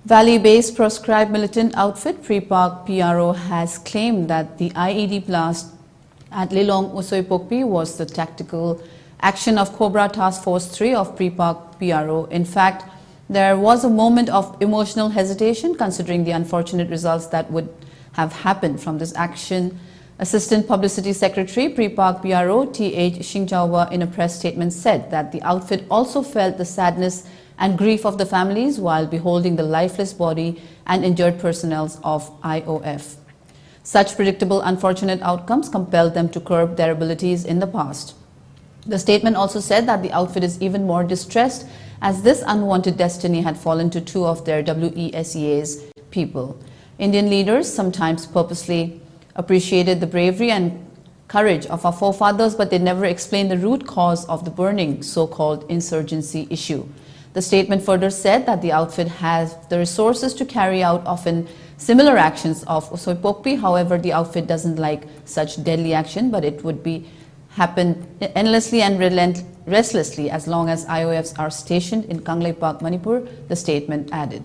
Valley-based proscribed militant outfit Prepak PRO has claimed that the IED blast at Lilong Usoipokpi was the tactical action of Cobra Task Force 3 of Prepak PRO. In fact, there was a moment of emotional hesitation considering the unfortunate results that would have happened from this action. Assistant Publicity Secretary Prepak PRO T.H. Shingjawa in a press statement said that the outfit also felt the sadness and grief of the families while beholding the lifeless body and injured personnel of IOF. Such predictable unfortunate outcomes compelled them to curb their abilities in the past. The statement also said that the outfit is even more distressed as this unwanted destiny had fallen to two of their WESEA's people. Indian leaders sometimes purposely appreciated the bravery and courage of our forefathers, but they never explained the root cause of the burning so-called insurgency issue. The statement further said that the outfit has the resources to carry out often similar actions of Usoipokpi. However, the outfit doesn't like such deadly action, but it would happen endlessly and restlessly as long as IOFs are stationed in Kangleipak, Manipur, the statement added.